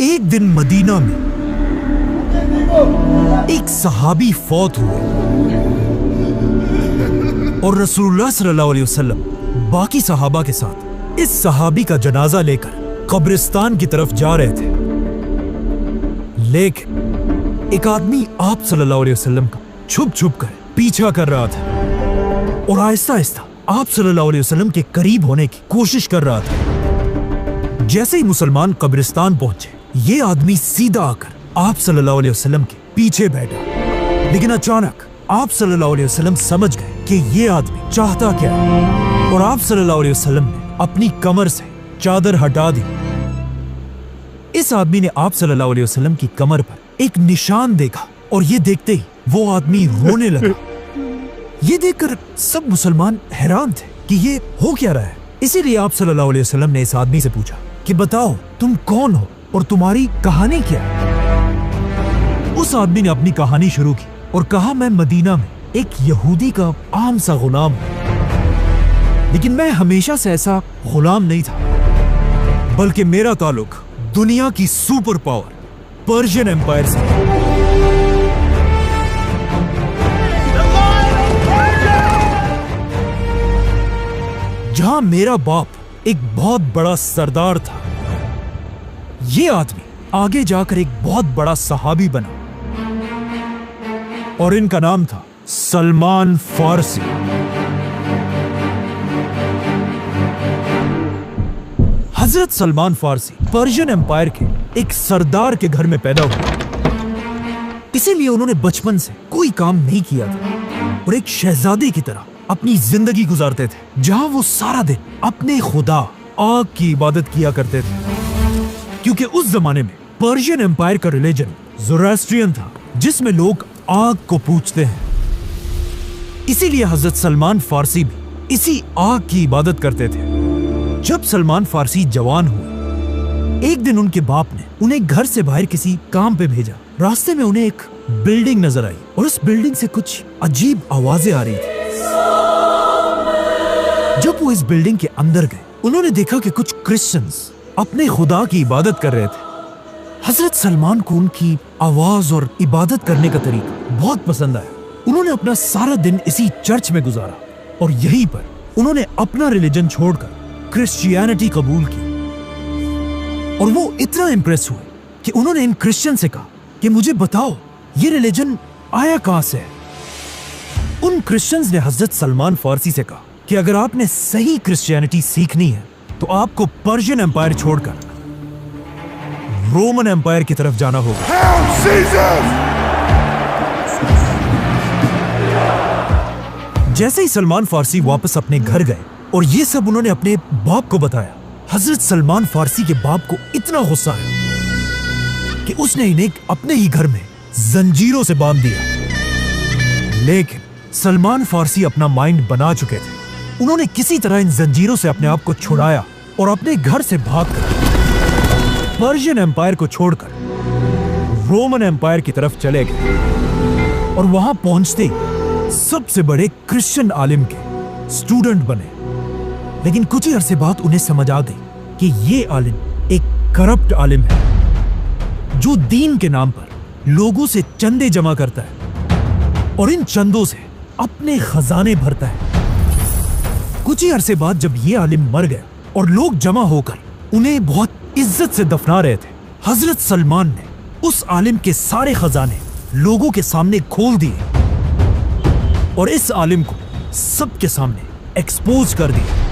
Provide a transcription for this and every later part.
एक दिन मदीना में एक सहाबी फौत हुए और रसूलुल्लाह सल्लल्लाहु अलैहि वसल्लम बाकी सहाबा के साथ इस सहाबी का जनाजा लेकर कब्रिस्तान की तरफ जा रहे थे। लेकिन एक आदमी आप सल्लल्लाहु अलैहि वसल्लम का छुप छुप कर पीछा कर रहा था और आहिस्ता आहिस्ता आप सल्लल्लाहु अलैहि वसल्लम के करीब होने की कोशिश कर रहा था। जैसे ही मुसलमान कब्रिस्तान पहुंचे, ये आदमी सीधा आकर आप सल्लल्लाहु अलैहि वसल्लम के पीछे बैठा। लेकिन अचानक आप सल्लल्लाहु अलैहि वसल्लम समझ गए कि ये आदमी चाहता क्या है और आप सल्लल्लाहु अलैहि वसल्लम ने अपनी कमर से चादर हटा दी। इस आदमी ने आप सल्लल्लाहु अलैहि वसल्लम की कमर पर एक निशान देखा और ये देखते ही वो आदमी रोने लगा। ये देखकर सब मुसलमान हैरान थे कि ये हो क्या रहा है। इसीलिए आप सल्लल्लाहु अलैहि वसल्लम ने इस आदमी से पूछा कि बताओ तुम कौन हो और तुम्हारी कहानी क्या है। उस आदमी ने अपनी कहानी शुरू की और कहा, मैं मदीना में एक यहूदी का आम सा गुलाम हूं, लेकिन मैं हमेशा से ऐसा गुलाम नहीं था, बल्कि मेरा ताल्लुक दुनिया की सुपर पावर पर्शियन एम्पायर से। जहां मेरा बाप एक बहुत बड़ा सरदार था। ये आदमी आगे जाकर एक बहुत बड़ा सहाबी बना और इनका नाम था सलमान फारसी। हजरत सलमान फारसी पर्शियन एम्पायर के एक सरदार के घर में पैदा हुए, इसीलिए उन्होंने बचपन से कोई काम नहीं किया था और एक शहजादे की तरह अपनी जिंदगी गुजारते थे, जहां वो सारा दिन अपने खुदा आग की इबादत किया करते थे। क्योंकि उस जमाने में पर्शियन एम्पायर का रिलीजन ज़ोरास्ट्रियन था, जिसमें लोग आग को पूजते हैं। इसीलिए हजरत सलमान फारसी भी इसी आग की इबादत करते थे। जब सलमान फारसी जवान हुए, एक दिन उनके बाप ने उन्हें घर से बाहर किसी काम पे भेजा। रास्ते में उन्हें एक बिल्डिंग नजर आई और उस बिल्डिंग से कुछ अजीब आवाजें आ रही थी। जब वो इस बिल्डिंग के अंदर गए, उन्होंने देखा कि कुछ क्रिश्चियंस अपने खुदा की इबादत कर रहे थे। हजरत सलमान को उनकी आवाज और इबादत करने का तरीका बहुत पसंद आया। उन्होंने अपना सारा दिन इसी चर्च में गुजारा और यहीं पर उन्होंने अपना रिलीजन छोड़कर क्रिश्चियनिटी कबूल की। और वो इतना इम्प्रेस हुए कि उन्होंने इन क्रिश्चियन से कहा कि मुझे बताओ ये रिलीजन आया कहां से है। उन क्रिश्चियंस ने हजरत सलमान फारसी से कहा कि अगर आपने सही क्रिश्चियनिटी सीखनी है तो आपको पर्शियन एम्पायर छोड़कर रोमन एम्पायर की तरफ जाना होगा। जैसे ही सलमान फारसी वापस अपने घर गए और ये सब उन्होंने अपने बाप को बताया, हजरत सलमान फारसी के बाप को इतना गुस्सा आया कि उसने इन्हें अपने ही घर में जंजीरों से बांध दिया। लेकिन सलमान फारसी अपना माइंड बना चुके थे। उन्होंने किसी तरह इन जंजीरों से अपने आप को छुड़ाया और अपने घर से भागकर पर्शियन एम्पायर को छोड़कर रोमन एम्पायर की तरफ चले गए और वहां पहुंचते ही सबसे बड़े क्रिश्चियन आलिम के स्टूडेंट बने। लेकिन कुछ ही अरसे बाद उन्हें समझ आ गई कि ये आलिम एक करप्ट आलिम है, जो दीन के नाम पर लोगों से चंदे जमा करता है और इन चंदों से अपने खजाने भरता है। कुछ ही अरसे बाद जब ये आलिम मर गया और लोग जमा होकर उन्हें बहुत इज्जत से दफना रहे थे, हजरत सलमान ने उस आलिम के सारे खजाने लोगों के सामने खोल दिए और इस आलिम को सबके सामने एक्सपोज कर दिया।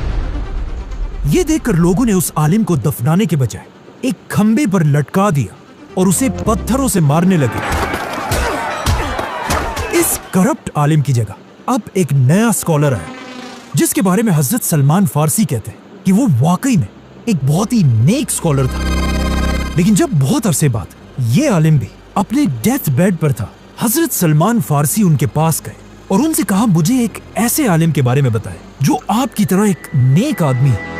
ये देखकर लोगों ने उस आलिम को दफनाने के बजाय एक खंबे पर लटका दिया और उसे पत्थरों से मारने लगे। इस करप्ट आलिम की जगह अब एक नया स्कॉलर आया, जिसके बारे में हजरत सलमान फारसी कहते हैं कि वो वाकई में एक बहुत ही नेक स्कॉलर था। लेकिन जब बहुत अरसे बाद ये आलिम भी अपने डेथ बेड पर था, हजरत सलमान फारसी उनके पास गए और उनसे कहा, मुझे एक ऐसे आलिम के बारे में बताएं जो आपकी तरह एक नेक आदमी है।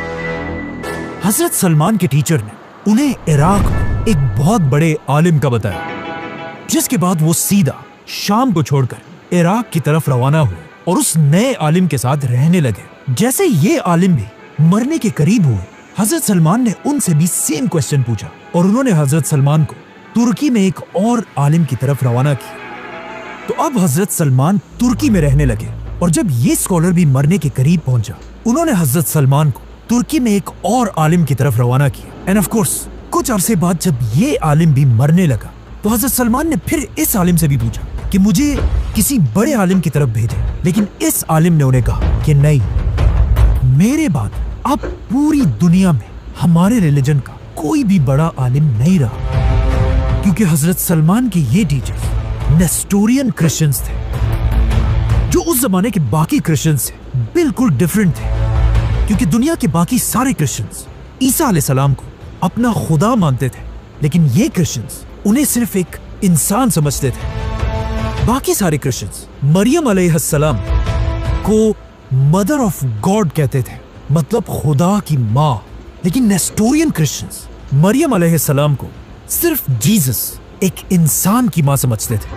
हजरत सलमान के टीचर ने उन्हें इराक में एक बहुत बड़े आलिम का बताया, जिसके बाद वो सीधा शाम को छोड़कर इराक की तरफ रवाना हुए और उस नए आलिम के साथ रहने लगे। जैसे ये आलिम भी मरने के करीब हुए, हजरत सलमान ने उनसे भी सेम क्वेश्चन पूछा और उन्होंने हजरत सलमान को तुर्की में एक और आलिम की तरफ रवाना किया। तो अब हजरत सलमान तुर्की में रहने लगे और जब ये स्कॉलर भी मरने के करीब पहुंचा, उन्होंने हजरत सलमान को तुर्की में एक और आलिम की तरफ रवाना किया। एंड ऑफ कोर्स कुछ अरसे बाद जब ये आलिम भी मरने लगा तो हजरत सलमान ने फिर इस आलिम से भी पूछा कि मुझे किसी बड़े आलिम की तरफ भेजें, लेकिन इस आलिम ने उन्हें कहा कि नहीं, मेरे बाद अब पूरी दुनिया में हमारे रिलीजन का कोई भी बड़ा आलिम नहीं रहा। क्योंकि हजरत सलमान के ये टीचर्स नेस्टोरियन क्रिश्चियंस थे, जो उस जमाने के बाकी क्रिश्चियंस से बिल्कुल डिफरेंट थे। क्योंकि दुनिया के बाकी सारे क्रिश्चियंस ईसा अलैहिस्सलाम को अपना खुदा मानते थे, लेकिन ये क्रिश्चियंस उन्हें सिर्फ एक इंसान समझते थे। बाकी सारे क्रिश्चियंस मरियम अलैहिस्सलाम को मदर ऑफ गॉड कहते थे, मतलब खुदा की माँ। लेकिन नेस्टोरियन क्रिश्चियंस मरियम अलैहिस्सलाम को सिर्फ जीसस, एक इंसान की माँ समझते थे,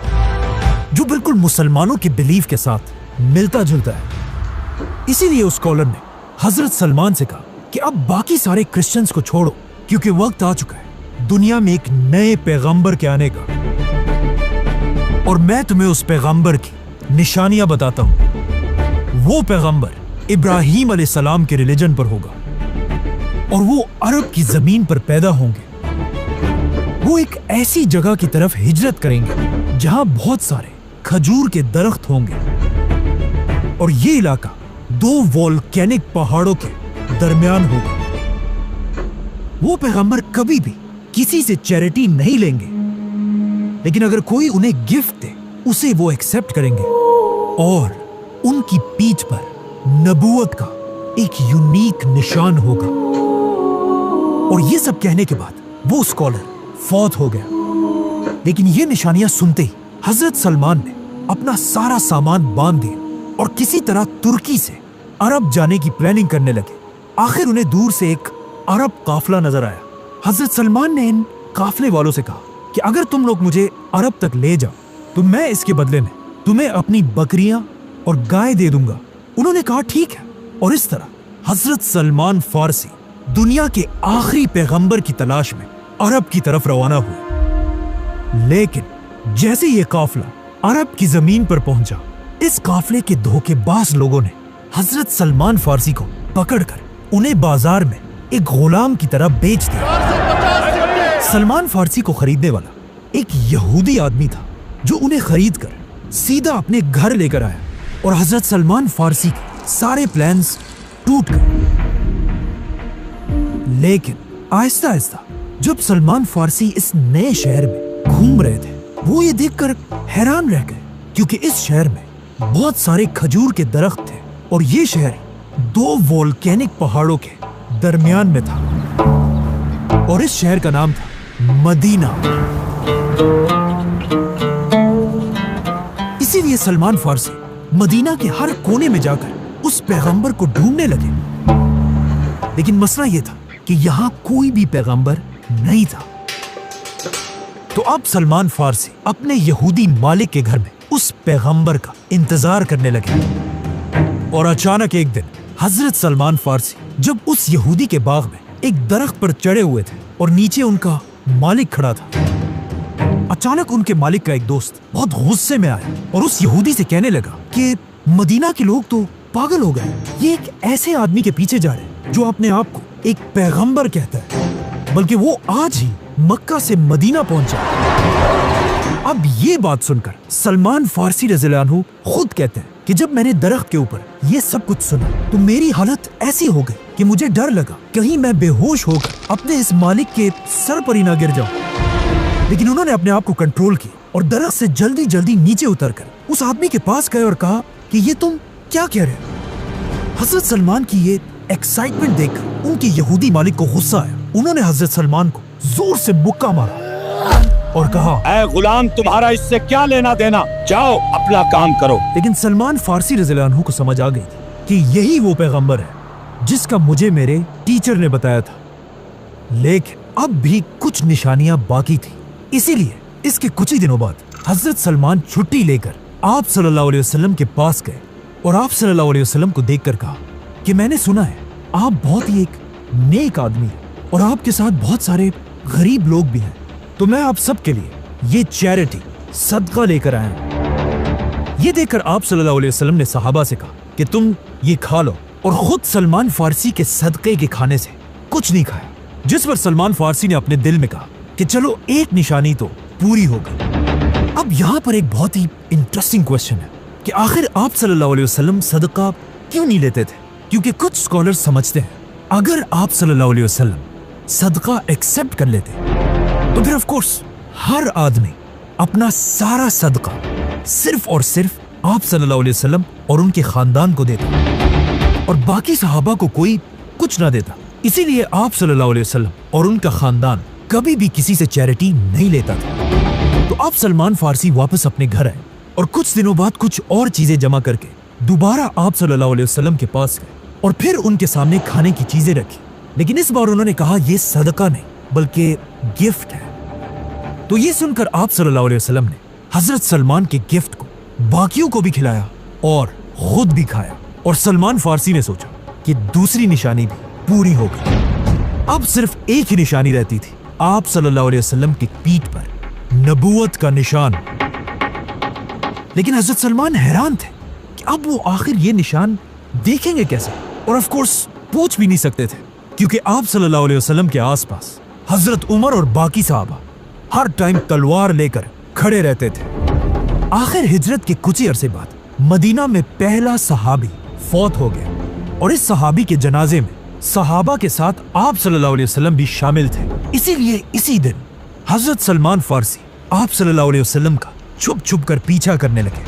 जो बिल्कुल मुसलमानों के बिलीफ के साथ मिलता जुलता है। इसीलिए उस स्कॉलर ने हजरत सलमान से कहा कि अब बाकी सारे क्रिश्चियंस को छोड़ो, क्योंकि वक्त आ चुका है दुनिया में एक नए पैगंबर के आने का, और मैं तुम्हें उस पैगंबर की निशानियां बताता हूं। वो पैगंबर इब्राहीम अलैहिस्सलाम के रिलीजन पर होगा और वो अरब की जमीन पर पैदा होंगे। वो एक ऐसी जगह की तरफ हिजरत करेंगे जहां बहुत सारे खजूर के दरख्त होंगे, और ये इलाका 2 वोल्केनिक पहाड़ों के दरमियान होगा। वो पैगंबर कभी भी किसी से चैरिटी नहीं लेंगे, लेकिन अगर कोई उन्हें गिफ्ट दे उसे वो एक्सेप्ट करेंगे, और उनकी पीठ पर नबूवत का एक यूनिक निशान होगा। और ये सब कहने के बाद वो स्कॉलर फौत हो गया। लेकिन ये निशानियां सुनते ही हजरत सलमान ने अपना सारा सामान बांध दिया और किसी तरह तुर्की से अरब जाने की प्लानिंग करने लगे। आखिर उन्हें दूर से एक अरब काफिला नजर आया। हजरत सलमान ने इन काफिले वालों से कहा कि अगर तुम लोग मुझे अरब तक ले जाओ तो मैं इसके बदले में तुम्हें अपनी बकरियां और गाय दे दूंगा। उन्होंने कहा ठीक है, और इस तरह हजरत सलमान फारसी दुनिया के आखिरी पैगंबर की तलाश में अरब की तरफ रवाना हुए। लेकिन जैसे ये काफिला अरब की जमीन पर पहुंचा, इस काफिले के धोखेबाज लोगों ने हजरत सलमान फारसी को पकड़कर उन्हें बाजार में एक गुलाम की तरह बेच दिया। सलमान फारसी को खरीदने वाला एक यहूदी आदमी था, जो उन्हें खरीदकर सीधा अपने घर लेकर आया, और हजरत सलमान फारसी के सारे प्लान्स टूट गए। लेकिन आहिस्ता आहिस्ता जब सलमान फारसी इस नए शहर में घूम रहे थे, वो ये देखकर हैरान रह गए, क्योंकि इस शहर में बहुत सारे खजूर के दरख्त थे, और ये शहर 2 वोल्केनिक पहाड़ों के दरमियान में था, और इस शहर का नाम था मदीना। इसीलिए सलमान फारसी मदीना के हर कोने में जाकर उस पैगंबर को ढूंढने लगे। लेकिन मसला यह था कि यहां कोई भी पैगंबर नहीं था। तो अब सलमान फारसी अपने यहूदी मालिक के घर में उस पैगंबर का इंतजार करने लगे। और अचानक एक दिन हजरत सलमान फारसी जब उस यहूदी के बाग में एक दरख्त पर चढ़े हुए थे और नीचे उनका मालिक खड़ा था, अचानक उनके मालिक का एक दोस्त बहुत गुस्से में आया और उस यहूदी से कहने लगा कि मदीना के लोग तो पागल हो गए, ये एक ऐसे आदमी के पीछे जा रहे हैं जो अपने आप को एक पैगंबर कहता है, बल्कि वो आज ही मक्का से मदीना पहुंचा। अब ये बात सुनकर सलमान फारसी रज़ियल्लाहु अन्हु खुद कहते हैं कि जब मैंने दरख्त के ऊपर ये सब कुछ सुना तो मेरी हालत ऐसी हो गई कि मुझे डर लगा कहीं मैं बेहोश होकर अपने इस मालिक के सर पर ही ना गिर जाऊं। लेकिन उन्होंने अपने आप को कंट्रोल किया और दरख्त से जल्दी जल्दी नीचे उतरकर उस आदमी के पास गए और कहा कि ये तुम क्या कह रहे हो। हजरत सलमान की ये एक्साइटमेंट देखकर उनके यहूदी मालिक को गुस्सा आया। उन्होंने हजरत सलमान को जोर से मुक्का मारा और कहा, ऐ गुलाम, तुम्हारा इससे क्या लेना देना, जाओ अपना काम करो। लेकिन सलमान फारसी रज़ियल्लाहु अन्हु को समझ आ गई थी कि यही वो पैगंबर है जिसका मुझे मेरे टीचर ने बताया था। लेकिन अब भी कुछ निशानियां बाकी थी। इसीलिए इसके कुछ ही दिनों बाद हजरत सलमान छुट्टी लेकर आप सल्लल्लाहु अलैहि वसल्लम के पास गए और आप सल्लल्लाहु अलैहि वसल्लम को देखकर कहा कि मैंने सुना है आप बहुत ही एक नेक आदमी है और आपके साथ बहुत सारे गरीब लोग भी हैं, तो मैं आप सब के लिए ये चैरिटी सदका लेकर आया हूं। ये देखकर आप सल्लल्लाहु अलैहि वसल्लम ने सहाबा से कहा कि तुम ये खा लो, और खुद सलमान फारसी के सदके के खाने से कुछ नहीं खाया। जिस पर सलमान फारसी ने अपने दिल में कहा कि चलो एक निशानी तो पूरी हो गई। अब यहाँ पर एक बहुत ही इंटरेस्टिंग क्वेश्चन है कि आखिर आप सल्लल्लाहु अलैहि वसल्लम सदका क्यों नहीं लेते थे? क्योंकि कुछ स्कॉलर्स समझते हैं अगर आप सल्लल्लाहु अलैहि वसल्लम सदका एक्सेप्ट कर लेते तो फिर ऑफ कोर्स हर आदमी अपना सारा सदका सिर्फ और सिर्फ आप सल्लल्लाहु अलैहि वसल्लम और उनके खानदान को देता और बाकी सहाबा को कोई कुछ ना देता। इसीलिए आप सल्लल्लाहु अलैहि वसल्लम और उनका खानदान कभी भी किसी से चैरिटी नहीं लेता था। तो आप सलमान फारसी वापस अपने घर आए और कुछ दिनों बाद कुछ और चीजें जमा करके दोबारा आप सल्लल्लाहु अलैहि वसल्लम के पास गए और फिर उनके सामने खाने की चीजें रखी, लेकिन इस बार उन्होंने कहा यह सदका नहीं बल्कि गिफ्ट है। तो ये सुनकर आप सल्लल्लाहु अलैहि वसल्लम ने हजरत सलमान के गिफ्ट को बाकियों को भी खिलाया और खुद भी खाया, और सलमान फारसी ने सोचा कि दूसरी निशानी भी पूरी हो गई। अब सिर्फ एक ही निशानी रहती थी, आप सल्लल्लाहु अलैहि वसल्लम की पीठ पर नबूवत का निशान। लेकिन हजरत सलमान हैरान थे कि अब वो आखिर ये निशान देखेंगे कैसे, और ऑफ कोर्स पूछ भी नहीं सकते थे क्योंकि आप सल्लल्लाहु अलैहि वसल्लम के आसपास हजरत उमर और बाकी सहाबा हर टाइम तलवार लेकर खड़े रहते थे। आखिर हिजरत के कुछ ही अरसे बाद मदीना में पहला सहाबी फौत हो गया और इस सहाबी के जनाजे में सहाबा के साथ आप सल्लल्लाहु अलैहि वसल्लम भी शामिल थे। इसीलिए इसी दिन हजरत सलमान फारसी आप सल्लल्लाहु अलैहि वसल्लम का छुप छुप कर पीछा करने लगे।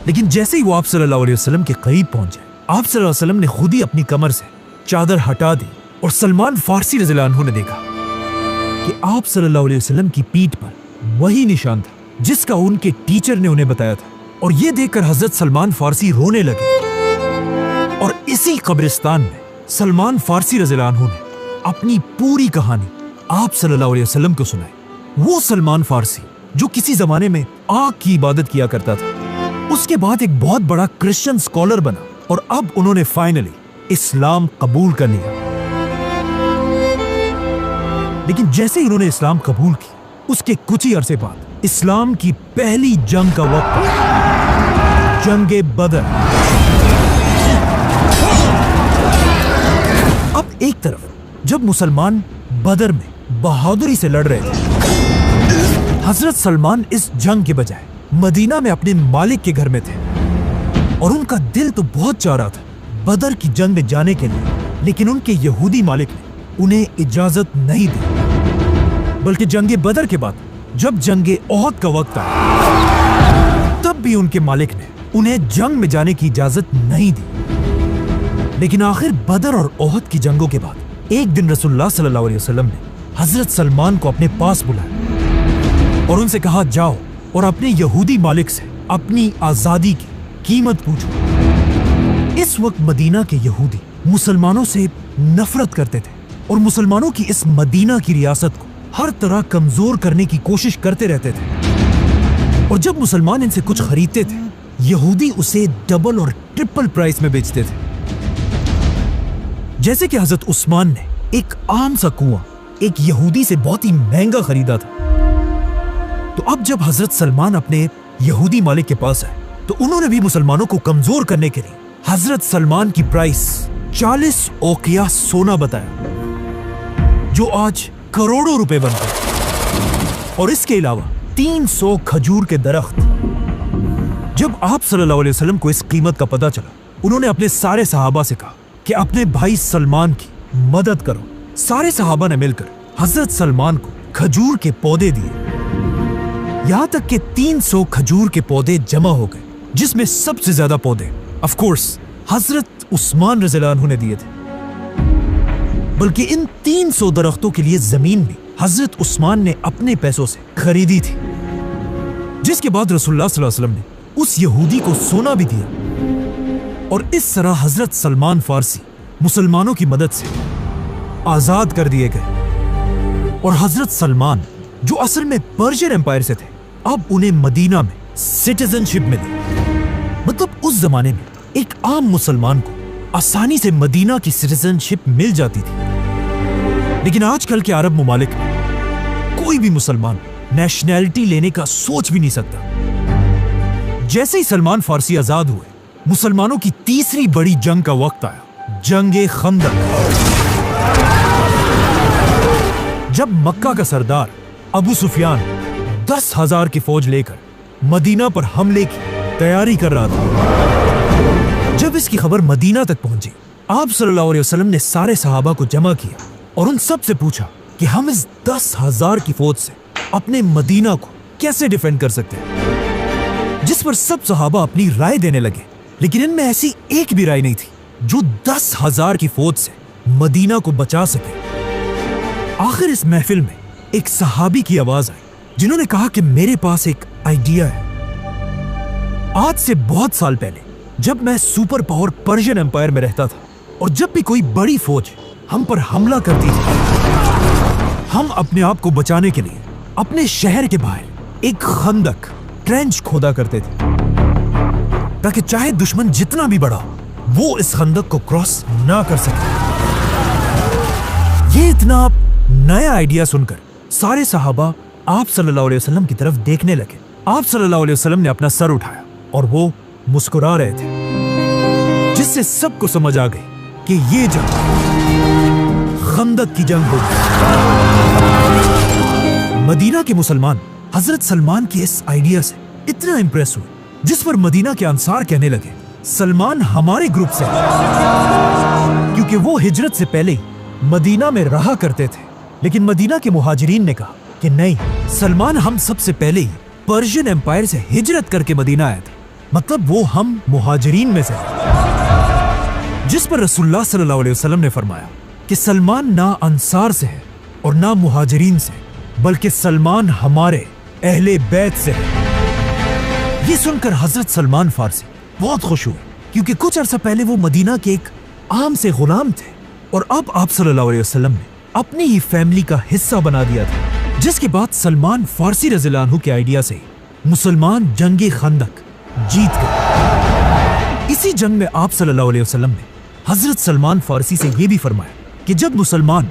लेकिन जैसे ही वो आप सल्लल्लाहु अलैहि वसल्लम के करीब पहुंचे, आप सल्लल्लाहु अलैहि वसल्लम ने खुद ही अपनी कमर से चादर हटा दी और सलमान फारसी रज़ियल्लाहु अन्हु ने देखा कि आप सल्लल्लाहु अलैहि वसल्लम की पीठ पर वही निशान था जिसका उनके टीचर ने उन्हें बताया था। और ये देखकर हजरत सलमान फारसी रोने लगे और इसी कब्रिस्तान में सलमान फारसी रज़ियल्लाहु अन्हु ने अपनी पूरी कहानी आप सल्लल्लाहु अलैहि वसल्लम को सुनाई। वो सलमान फारसी जो किसी जमाने में आग की इबादत किया करता था, उसके बाद एक बहुत बड़ा क्रिश्चियन स्कॉलर बना और अब उन्होंने फाइनली इस्लाम कबूल कर लिया। लेकिन जैसे ही उन्होंने इस्लाम कबूल किया, उसके कुछ ही अरसे बाद इस्लाम की पहली जंग का वक्त आया, जंगे बदर। अब एक तरफ जब मुसलमान बदर में बहादुरी से लड़ रहे थे, हजरत सलमान इस जंग के बजाय मदीना में अपने मालिक के घर में थे और उनका दिल तो बहुत चाह रहा था बदर की जंग में जाने के लिए, लेकिन उनके यहूदी मालिक ने उन्हें इजाजत नहीं दी। बल्कि जंगे बदर के बाद जब जंगे ओहद का वक्त आया, तब भी उनके मालिक ने उन्हें जंग में जाने की इजाजत नहीं दी। लेकिन आखिर बदर और ओहद की जंगों के बाद एक दिन रसूलुल्लाह सल्लल्लाहु अलैहि वसल्लम ने हजरत सलमान को अपने पास बुलाया और उनसे कहा, जाओ और अपने यहूदी मालिक से अपनी आजादी की कीमत पूछो। इस वक्त मदीना के यहूदी मुसलमानों से नफरत करते थे और मुसलमानों की इस मदीना की रियासत को हर तरह कमजोर करने की कोशिश करते रहते थे। और जब मुसलमान इनसे कुछ खरीदते थे, यहूदी उसे डबल और ट्रिपल प्राइस में बेचते थे। जैसे कि हजरत उस्मान ने एक आम सा कुआं एक यहूदी से बहुत ही महंगा खरीदा था, तो अब जब हजरत सलमान अपने यहूदी मालिक के पास आए तो उन्होंने भी मुसलमानों को कमजोर करने के लिए हजरत सलमान की प्राइस 40 ओकिया सोना बताया, जो आज करोड़ों रुपए बनते हैं, और इसके अलावा 300 खजूर के दरख्त। जब आप सल्लल्लाहु अलैहि वसल्लम को इस कीमत का पता चला, उन्होंने अपने सारे सहाबा से कहा कि अपने भाई सलमान की मदद करो। सारे सहाबा ने मिलकर हजरत सलमान को खजूर के पौधे दिए, यहां तक कि 300 खजूर के पौधे जमा हो गए, जिसमें सबसे ज्यादा पौधे ऑफ कोर्स हजरत उस्मान रज़ियल्लाहु अन्हु ने दिए थे। बल्कि इन 300 दरख्तों के लिए जमीन भी हजरत उस्मान ने अपने पैसों से खरीदी थी, जिसके बाद रसूलुल्लाह सल्लल्लाहु अलैहि वसल्लम ने उस यहूदी को सोना भी दिया। और इस तरह हजरत सलमान फारसी मुसलमानों की मदद से आजाद कर दिए गए। और हजरत सलमान, जो असल में पर्शियन एम्पायर से थे, अब उन्हें मदीना में सिटीजनशिप मिली। मतलब उस जमाने में एक आम मुसलमान को आसानी से मदीना की सिटीजनशिप मिल जाती थी। لیکن آج کل کے عرب ممالک میں کوئی بھی مسلمان نیشنلٹی لینے کا سوچ بھی نہیں سکتا۔ جیسے ہی سلمان فارسی آزاد ہوئے، مسلمانوں کی تیسری بڑی جنگ کا وقت آیا، جنگ خندق۔ جب مکہ کا سردار ابو سفیان 10,000 کی فوج لے کر مدینہ پر حملے کی تیاری کر رہا تھا، جب اس کی خبر مدینہ تک پہنچی، آپ صلی اللہ علیہ وسلم نے سارے صحابہ کو جمع کیا اور ان سب سے پوچھا کہ ہم اس 10,000 کی فوج سے اپنے مدینہ کو کیسے ڈیفینڈ کر سکتے ہیں، جس پر سب صحابہ اپنی رائے دینے لگے، لیکن ان میں ایسی ایک بھی رائے نہیں تھی جو 10,000 کی فوج سے مدینہ کو بچا سکے۔ آخر اس محفل میں ایک صحابی کی آواز آئی جنہوں نے کہا کہ میرے پاس ایک آئیڈیا ہے۔ آج سے بہت سال پہلے جب میں سپر پاور پرشین امپائر میں رہتا تھا اور جب بھی کوئی بڑی فوج ہم پر حملہ کرتی تھی، ہم اپنے آپ کو بچانے کے لیے اپنے شہر کے باہر ایک خندق ٹرینچ کھودا کرتے تھے تاکہ چاہے دشمن جتنا بھی بڑا وہ اس خندق کو کراس نہ کر سکے۔ یہ اتنا نیا آئیڈیا سن کر سارے صحابہ آپ صلی اللہ علیہ وسلم کی طرف دیکھنے لگے۔ آپ صلی اللہ علیہ وسلم نے اپنا سر اٹھایا اور وہ مسکرا رہے تھے، جس سے سب کو سمجھ آ گئی کہ یہ جنگ خندق کی جنگ ہوگی۔ مدینہ کے مسلمان حضرت سلمان کے اس آئیڈیا سے اتنا امپریس ہوئے، جس پر مدینہ کے انصار کہنے لگے سلمان ہمارے گروپ سے، کیونکہ وہ ہجرت سے پہلے مدینہ میں رہا کرتے تھے۔ لیکن مدینہ کے مہاجرین نے کہا کہ نہیں، سلمان ہم سب سے پہلے ہی پرشین امپائر سے ہجرت کر کے مدینہ آیا تھا، مطلب وہ ہم مہاجرین میں سے ہیں۔ جس پر رسول اللہ صلی اللہ علیہ وسلم نے فرمایا کہ سلمان نہ انصار سے ہے اور نہ مہاجرین سے، بلکہ سلمان ہمارے اہل بیت سے ہے۔ یہ سن کر حضرت سلمان فارسی بہت خوش ہوئے، کیونکہ کچھ عرصہ پہلے وہ مدینہ کے ایک عام سے غلام تھے اور اب آپ صلی اللہ علیہ وسلم نے اپنی ہی فیملی کا حصہ بنا دیا تھا۔ جس کے بعد سلمان فارسی رضی اللہ عنہ کے آئیڈیا سے مسلمان جنگ خندق جیت گئے۔ اسی جنگ میں آپ صلی اللہ علیہ وسلم نے حضرت سلمان فارسی سے یہ بھی فرمایا کہ جب مسلمان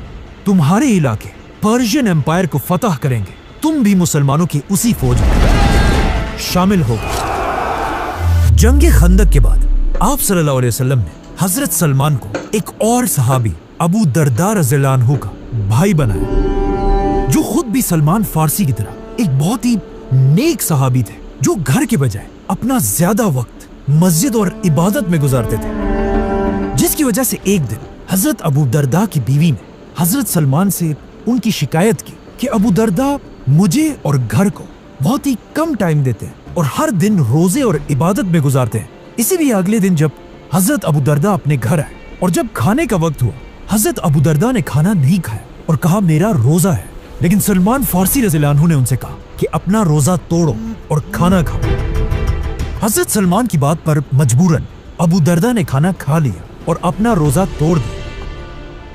تمہارے علاقے پرشین امپائر کو فتح کریں گے، تم بھی مسلمانوں کی اسی فوج میں شامل ہو گئے۔ جنگ خندق کے بعد آپ صلی اللہ علیہ وسلم نے حضرت سلمان کو ایک اور صحابی ابو درداء رضی اللہ عنہ کا بھائی بنایا، جو خود بھی سلمان فارسی کی طرح ایک بہت ہی نیک صحابی تھے، جو گھر کے بجائے اپنا زیادہ وقت مسجد اور عبادت میں گزارتے تھے، جس کی وجہ سے ایک دن حضرت ابو درداء کی بیوی نے حضرت سلمان سے ان کی شکایت کی کہ ابو درداء مجھے اور گھر کو بہت ہی کم ٹائم دیتے ہیں اور ہر دن روزے اور عبادت میں گزارتے ہیں۔ اسی لیے اگلے دن جب حضرت ابو درداء اپنے گھر آئے اور جب کھانے کا وقت ہوا، حضرت ابو درداء نے کھانا نہیں کھایا اور کہا میرا روزہ ہے، لیکن سلمان فارسی رضی اللہ عنہ نے ان سے کہا کہ اپنا روزہ توڑو اور کھانا کھاؤ۔ حضرت سلمان کی بات پر مجبوراً ابو درداء نے کھانا کھا لیا اور اپنا روزہ توڑ دیا۔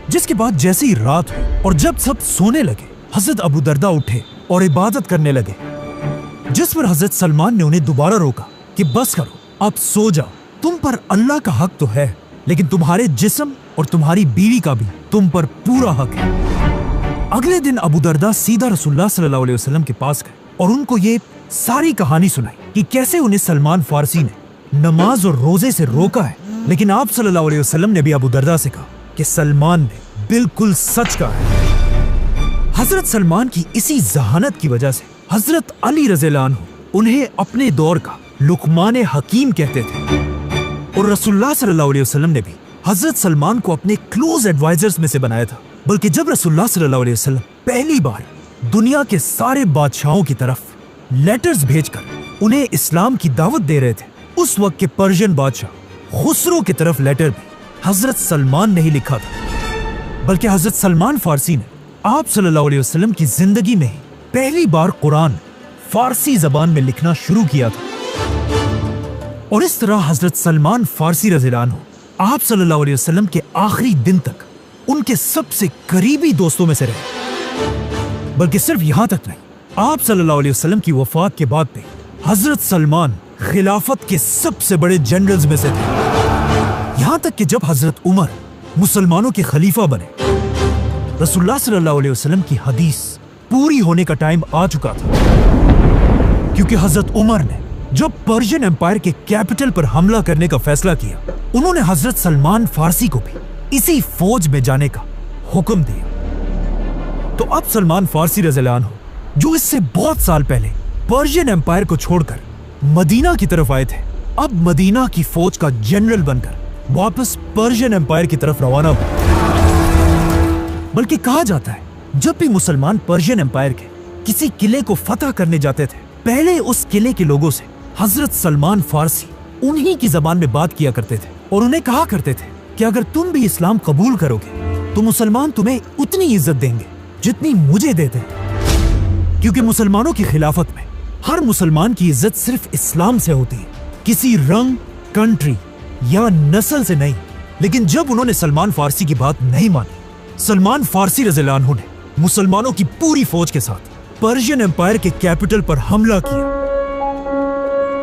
جس کے بعد جیسے ہی رات ہوئی اور جب سب سونے لگے، حضرت ابو درداء اٹھے اور عبادت کرنے لگے، جس پر حضرت سلمان نے انہیں دوبارہ روکا کہ بس کرو، اب سو جاؤ، تم پر اللہ کا حق تو ہے، لیکن تمہارے جسم اور تمہاری بیوی کا بھی تم پر پورا حق ہے۔ اگلے دن ابو درداء سیدھا رسول اللہ صلی اللہ علیہ وسلم کے پاس گئے اور ان کو یہ ساری کہانی سنائی کہ کیسے انہیں سلمان فارسی نے نماز اور روزے سے روکا ہے، لیکن آپ صلی اللہ علیہ وسلم نے بھی ابو درداء سے کہا کہ سلمان نے بالکل سچ کہا ہے۔ حضرت سلمان کی اسی ذہانت کی وجہ سے حضرت علی رضی اللہ عنہ انہیں اپنے دور کا لقمان حکیم کہتے تھے، اور رسول اللہ صلی اللہ علیہ وسلم نے بھی حضرت سلمان کو اپنے کلوز ایڈوائزرز میں سے بنایا تھا۔ بلکہ جب رسول اللہ صلی اللہ علیہ وسلم پہلی بار دنیا کے سارے بادشاہوں کی طرف لیٹرز بھیج کر انہیں اسلام کی دعوت دے رہے تھے، اس وقت کے پرشین بادشاہ خسرو کی طرف لیٹر بھی حضرت سلمان نے ہی لکھا تھا، بلکہ حضرت سلمان فارسی نے آپ صلی اللہ علیہ وسلم کی زندگی میں ہی پہلی بار قرآن فارسی زبان میں لکھنا شروع کیا تھا، اور اس طرح حضرت سلمان فارسی رضی اللہ عنہ آپ صلی اللہ علیہ وسلم کے آخری دن تک ان کے سب سے قریبی دوستوں میں سے رہے۔ بلکہ صرف یہاں تک نہیں، آپ صلی اللہ علیہ وسلم کی وفات کے بعد بھی حضرت سلمان خلافت کے سب سے بڑے جنرلز میں سے تھے، یہاں تک کہ جب حضرت عمر مسلمانوں کے خلیفہ بنے रसूलुल्लाह सल्लल्लाहु अलैहि वसल्लम की हदीस पूरी होने का टाइम आ चुका था, क्योंकि हजरत उमर ने जब पर्शियन एम्पायर के कैपिटल पर हमला करने का फैसला किया, उन्होंने हजरत सलमान फारसी को भी इसी फौज में जाने का हुक्म दिया। तो अब सलमान फारसी रज़ियल्लाहु अन्हु, जो इससे बहुत साल पहले पर्शियन एम्पायर को छोड़कर मदीना की तरफ आए थे, अब मदीना की फौज का जनरल बनकर वापस पर्शियन एम्पायर की तरफ रवाना हुए। बल्कि कहा जाता है, जब भी मुसलमान पर्शियन एम्पायर के किसी किले को फतह करने जाते थे, पहले उस किले के लोगों से हजरत सलमान फारसी उन्हीं की जबान में बात किया करते थे और उन्हें कहा करते थे कि अगर तुम भी इस्लाम कबूल करोगे तो मुसलमान तुम्हें उतनी इज्जत देंगे जितनी मुझे देते हैं, क्योंकि मुसलमानों की खिलाफत में हर मुसलमान की इज्जत सिर्फ इस्लाम से होती है, किसी रंग, कंट्री या नस्ल से नहीं। लेकिन जब उन्होंने सलमान फारसी की बात नहीं मानी, सलमान फारसी रज़ियल्लाहु अन्हु ने मुसलमानों की पूरी फौज के साथ पर्शियन एम्पायर के कैपिटल पर हमला किया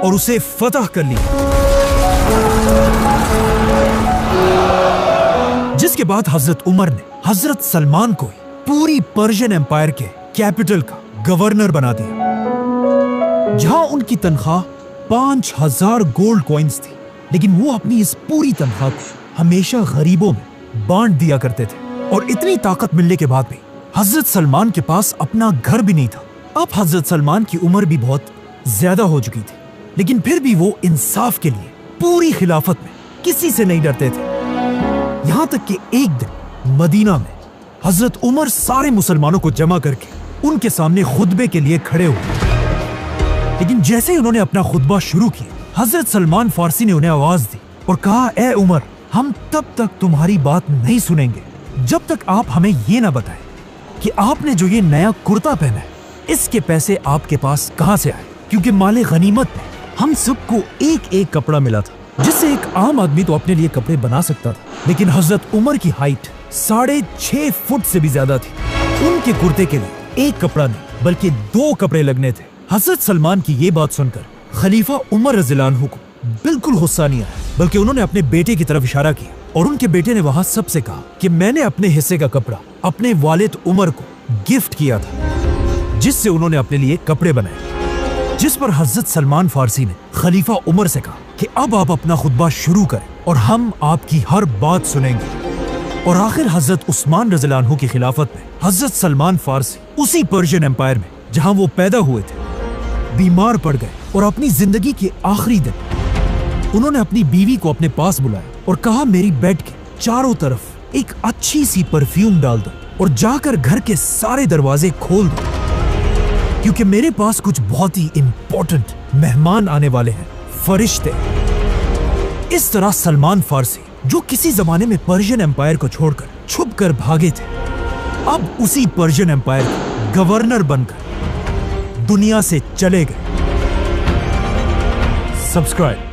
और उसे फतह कर लिया, जिसके बाद हजरत उमर ने हजरत सलमान को पूरी पर्शियन एम्पायर के कैपिटल का गवर्नर बना दिया, जहां उनकी तनख्वाह 5000 गोल्ड कॉइन्स थी। लेकिन वो अपनी इस पूरी तनख्वाह को हमेशा गरीबों में बांट दिया करते थे। और इतनी ताकत मिलने के बाद भी हजरत सलमान के पास अपना घर भी नहीं था। अब हजरत सलमान की उम्र भी बहुत ज्यादा हो चुकी थी, लेकिन फिर भी वो इंसाफ के लिए पूरी खिलाफत में किसी से नहीं डरते थे। यहां तक कि एक दिन मदीना में हजरत उमर सारे मुसलमानों को जमा करके उनके सामने खुतबे के लिए खड़े हुए। लेकिन जैसे ही उन्होंने अपना खुतबा शुरू किया, हजरत सलमान फारसी ने उन्हें आवाज दी और कहा, ए उमर, हम तब तक तुम्हारी बात नहीं सुनेंगे जब तक आप हमें ये ना बताएं कि आपने जो ये नया कुर्ता पहना है, इसके पैसे आपके पास कहां से आए, क्योंकि माले गनीमत में हम सबको एक एक कपड़ा मिला था, जिससे एक आम आदमी तो अपने लिए कपड़े बना सकता था। लेकिन हजरत उमर की हाइट 6.5 फुट से भी ज्यादा थी। उनके कुर्ते के लिए एक कपड़ा नहीं बल्कि 2 कपड़े लगने थे। हजरत सलमान की ये बात सुनकर खलीफा उमर रज़ियल्लाहु अन्हु को बिल्कुल गुस्सा नहीं आया, बल्कि उन्होंने अपने बेटे की तरफ इशारा किया और उनके बेटे ने वहां सबसे कहा कि मैंने अपने हिस्से का कपड़ा अपने वालिद उमर को गिफ्ट किया था, जिससे उन्होंने अपने लिए कपड़े बनाए। जिस पर हजरत सलमान फारसी ने खलीफा उमर से कहा कि अब आप अपना खुतबा शुरू करें और हम आपकी हर बात सुनेंगे। और आखिर हजरत उस्मान रज़ियल्लाहु अन्हु की खिलाफत में हजरत सलमान फारसी उसी पर्शियन एम्पायर में जहां वो पैदा हुए थे बीमार पड़ गए और अपनी जिंदगी के आखिरी दिन उन्होंने अपनी बीवी को अपने पास बुलाया और कहा, मेरी बेड के चारों तरफ एक अच्छी सी परफ्यूम डाल दो और जाकर घर के सारे दरवाजे खोल दो, क्योंकि मेरे पास कुछ बहुत ही इंपॉर्टेंट मेहमान आने वाले हैं, फरिश्ते। इस तरह सलमान फारसी, जो किसी जमाने में पर्शियन एम्पायर को छोड़कर छुप कर भागे थे, अब उसी पर्शियन एम्पायर के गवर्नर बनकर दुनिया से चले गए। सब्सक्राइब